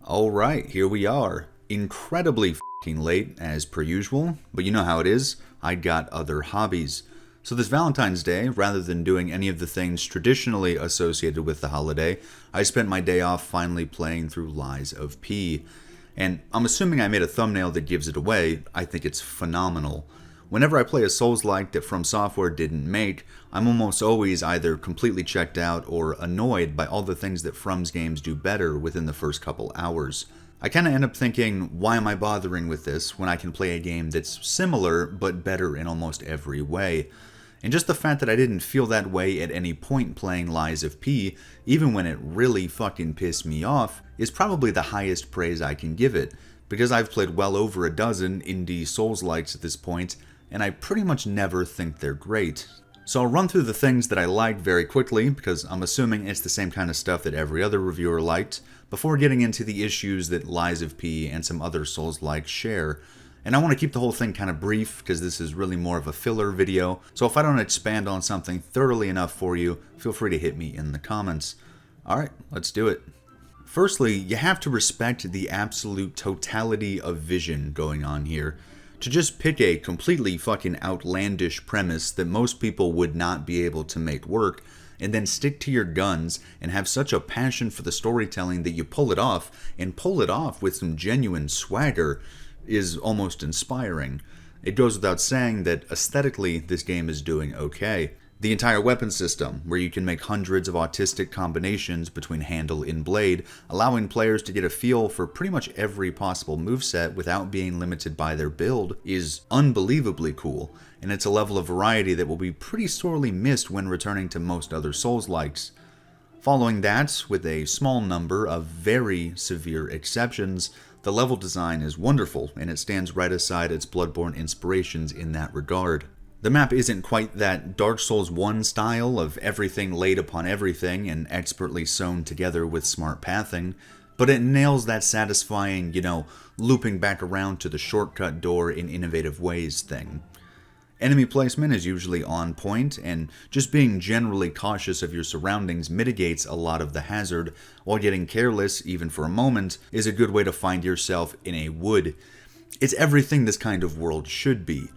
Alright, here we are. Incredibly f***ing late, as per usual, but you know how it is, I got other hobbies. So this Valentine's Day, rather than doing any of the things traditionally associated with the holiday, I spent my day off finally playing through Lies of P. And I'm assuming I made a thumbnail that gives it away. I think it's phenomenal. Whenever I play a Souls-like that From Software didn't make, I'm almost always either completely checked out or annoyed by all the things that From's games do better within the first couple hours. I kinda end up thinking, why am I bothering with this when I can play a game that's similar but better in almost every way? And just the fact that I didn't feel that way at any point playing Lies of P, even when it really fucking pissed me off, is probably the highest praise I can give it, because I've played well over a dozen indie Souls-likes at this point, and I pretty much never think they're great. So I'll run through the things that I liked very quickly, because I'm assuming it's the same kind of stuff that every other reviewer liked, before getting into the issues that Lies of P and some other Souls-likes share. And I want to keep the whole thing kind of brief, because this is really more of a filler video, so if I don't expand on something thoroughly enough for you, feel free to hit me in the comments. Alright, let's do it. Firstly, you have to respect the absolute totality of vision going on here. To just pick a completely fucking outlandish premise that most people would not be able to make work, and then stick to your guns and have such a passion for the storytelling that you pull it off, and pull it off with some genuine swagger, is almost inspiring. It goes without saying that aesthetically this game is doing okay. The entire weapon system, where you can make hundreds of autistic combinations between handle and blade, allowing players to get a feel for pretty much every possible moveset without being limited by their build, is unbelievably cool, and it's a level of variety that will be pretty sorely missed when returning to most other Souls-likes. Following that, with a small number of very severe exceptions, the level design is wonderful, and it stands right aside its Bloodborne inspirations in that regard. The map isn't quite that Dark Souls 1 style of everything laid upon everything and expertly sewn together with smart pathing, but it nails that satisfying, looping back around to the shortcut door in innovative ways thing. Enemy placement is usually on point, and just being generally cautious of your surroundings mitigates a lot of the hazard, while getting careless, even for a moment, is a good way to find yourself in a wood. It's everything this kind of world should be.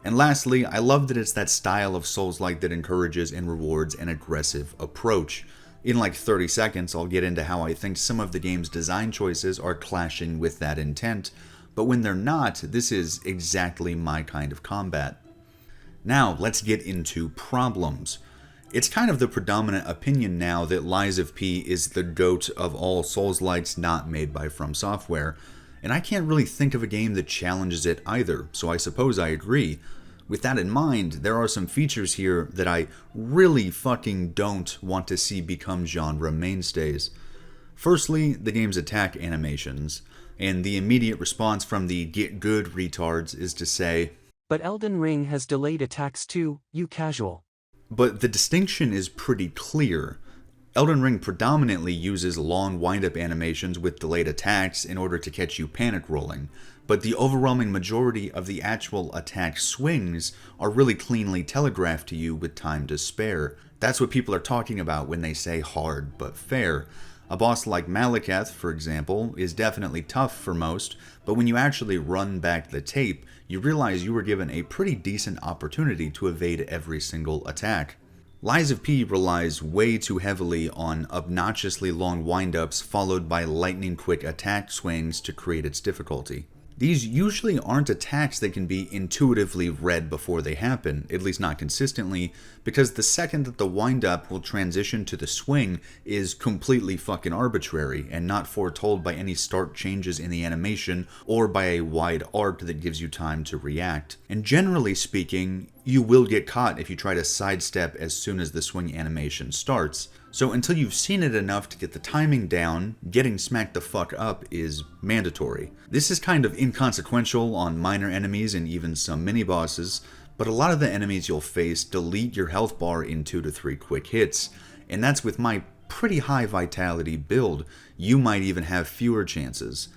And lastly, I love that it's that style of Souls-like that encourages and rewards an aggressive approach. In like 30 seconds, I'll get into how I think some of the game's design choices are clashing with that intent, but when they're not, this is exactly my kind of combat. Now, let's get into problems. It's kind of the predominant opinion now that Lies of P is the GOAT of all Souls-likes not made by From Software, and I can't really think of a game that challenges it either, so I suppose I agree. With that in mind, there are some features here that I really fucking don't want to see become genre mainstays. Firstly, the game's attack animations, and the immediate response from the get good retards is to say, "But Elden Ring has delayed attacks too, you casual." But the distinction is pretty clear. Elden Ring predominantly uses long wind-up animations with delayed attacks in order to catch you panic rolling, but the overwhelming majority of the actual attack swings are really cleanly telegraphed to you with time to spare. That's what people are talking about when they say hard but fair. A boss like Malekith, for example, is definitely tough for most, but when you actually run back the tape, you realize you were given a pretty decent opportunity to evade every single attack. Lies of P relies way too heavily on obnoxiously long wind-ups followed by lightning-quick attack swings to create its difficulty. These usually aren't attacks that can be intuitively read before they happen, at least not consistently, because the second that the wind-up will transition to the swing is completely fucking arbitrary and not foretold by any stark changes in the animation or by a wide arc that gives you time to react. And generally speaking, you will get caught if you try to sidestep as soon as the swing animation starts. So until you've seen it enough to get the timing down, getting smacked the fuck up is mandatory. This is kind of inconsequential on minor enemies and even some mini-bosses, but a lot of the enemies you'll face delete your health bar in 2 to 3 quick hits, and that's with my pretty high vitality build. You might even have fewer chances.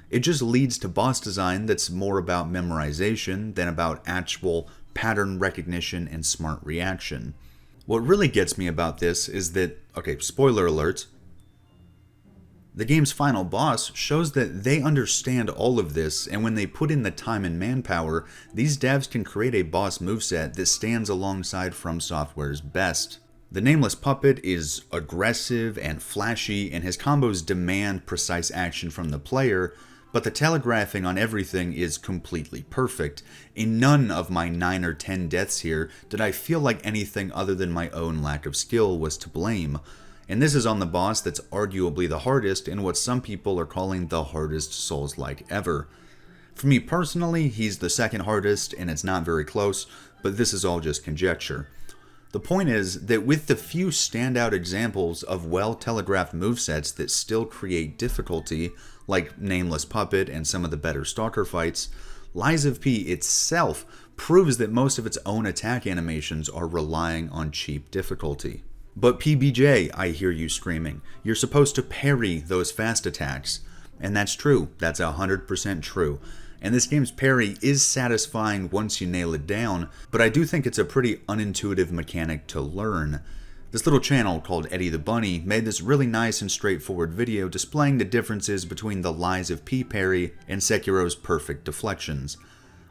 It just leads to boss design that's more about memorization than about actual pattern recognition and smart reaction. What really gets me about this is that, okay, spoiler alert, The game's final boss shows that they understand all of this, and when they put in the time and manpower, these devs can create a boss moveset that stands alongside From Software's best. The Nameless Puppet is aggressive and flashy, and his combos demand precise action from the player, but the telegraphing on everything is completely perfect. In none of my 9 or 10 deaths here did I feel like anything other than my own lack of skill was to blame. And this is on the boss that's arguably the hardest in what some people are calling the hardest Souls-like ever. For me personally, he's the second hardest, and it's not very close, but this is all just conjecture. The point is that with the few standout examples of well-telegraphed movesets that still create difficulty, like Nameless Puppet and some of the better Stalker fights, Lies of P itself proves that most of its own attack animations are relying on cheap difficulty. But PBJ, I hear you screaming, you're supposed to parry those fast attacks. And that's true, that's 100% true. And this game's parry is satisfying once you nail it down, but I do think it's a pretty unintuitive mechanic to learn. This little channel called Eddie the Bunny made this really nice and straightforward video displaying the differences between the Lies of P parry and Sekiro's perfect deflections.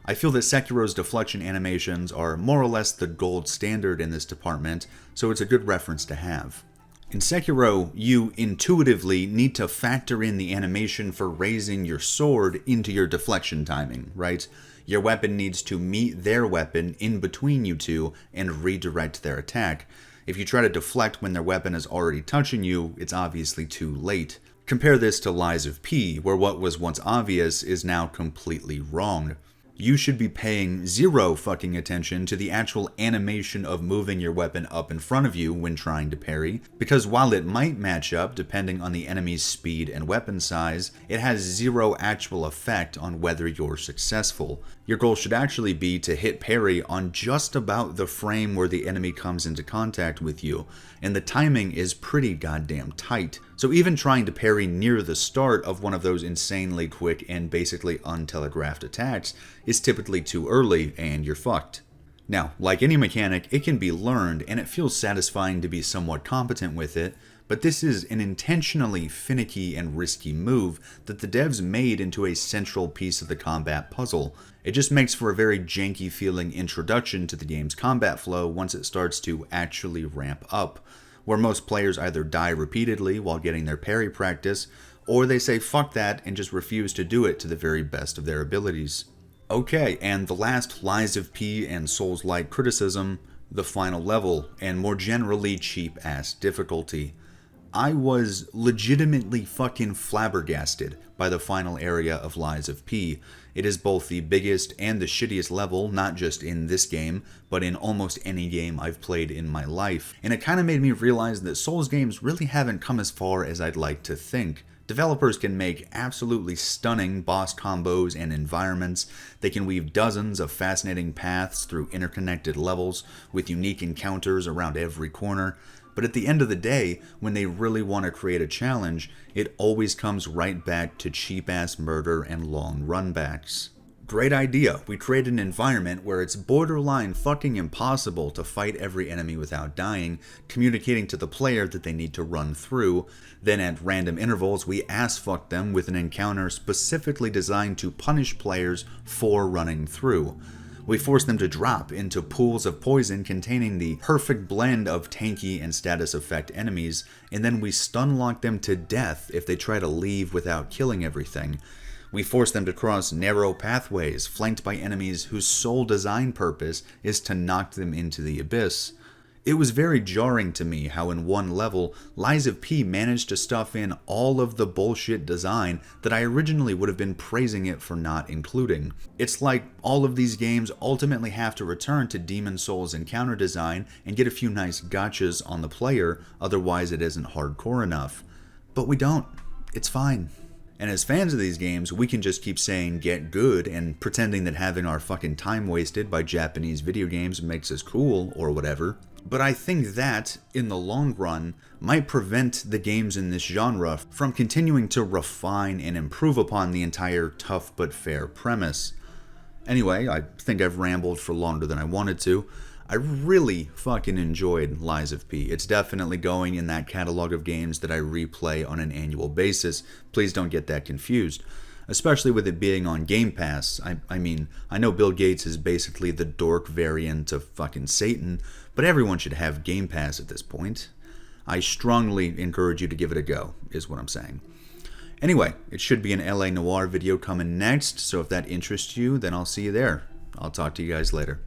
I feel that Sekiro's deflection animations are more or less the gold standard in this department, so it's a good reference to have. In Sekiro, you intuitively need to factor in the animation for raising your sword into your deflection timing, right? Your weapon needs to meet their weapon in between you two and redirect their attack. If you try to deflect when their weapon is already touching you, it's obviously too late. Compare this to Lies of P, where what was once obvious is now completely wrong. You should be paying zero fucking attention to the actual animation of moving your weapon up in front of you when trying to parry, because while it might match up depending on the enemy's speed and weapon size, it has zero actual effect on whether you're successful. Your goal should actually be to hit parry on just about the frame where the enemy comes into contact with you, and the timing is pretty goddamn tight. So even trying to parry near the start of one of those insanely quick and basically untelegraphed attacks is typically too early, and you're fucked. Now, like any mechanic, it can be learned, and it feels satisfying to be somewhat competent with it, but this is an intentionally finicky and risky move that the devs made into a central piece of the combat puzzle. It just makes for a very janky feeling introduction to the game's combat flow once it starts to actually ramp up, where most players either die repeatedly while getting their parry practice, or they say fuck that and just refuse to do it to the very best of their abilities. Okay, and the last Lies of P and Souls-like criticism, the final level, and more generally cheap-ass difficulty. I was legitimately fucking flabbergasted by the final area of Lies of P. It is both the biggest and the shittiest level, not just in this game, but in almost any game I've played in my life. And it kind of made me realize that Souls games really haven't come as far as I'd like to think. Developers can make absolutely stunning boss combos and environments. They can weave dozens of fascinating paths through interconnected levels with unique encounters around every corner. But at the end of the day, when they really want to create a challenge, it always comes right back to cheap-ass murder and long runbacks. Great idea. We create an environment where it's borderline fucking impossible to fight every enemy without dying, communicating to the player that they need to run through. Then at random intervals, we ass-fuck them with an encounter specifically designed to punish players for running through. We force them to drop into pools of poison containing the perfect blend of tanky and status effect enemies, and then we stun lock them to death if they try to leave without killing everything. We force them to cross narrow pathways flanked by enemies whose sole design purpose is to knock them into the abyss. It was very jarring to me how in one level, Lies of P managed to stuff in all of the bullshit design that I originally would have been praising it for not including. It's like all of these games ultimately have to return to Demon Souls encounter design and get a few nice gotchas on the player, otherwise it isn't hardcore enough. But we don't. It's fine. And as fans of these games, we can just keep saying get good and pretending that having our fucking time wasted by Japanese video games makes us cool or whatever. But I think that, in the long run, might prevent the games in this genre from continuing to refine and improve upon the entire tough but fair premise. Anyway, I think I've rambled for longer than I wanted to. I really fucking enjoyed Lies of P. It's definitely going in that catalog of games that I replay on an annual basis. Please don't get that confused. Especially with it being on Game Pass. I mean, I know Bill Gates is basically the dork variant of fucking Satan, but everyone should have Game Pass at this point. I strongly encourage you to give it a go, is what I'm saying. Anyway, it should be an LA Noire video coming next, so if that interests you, then I'll see you there. I'll talk to you guys later.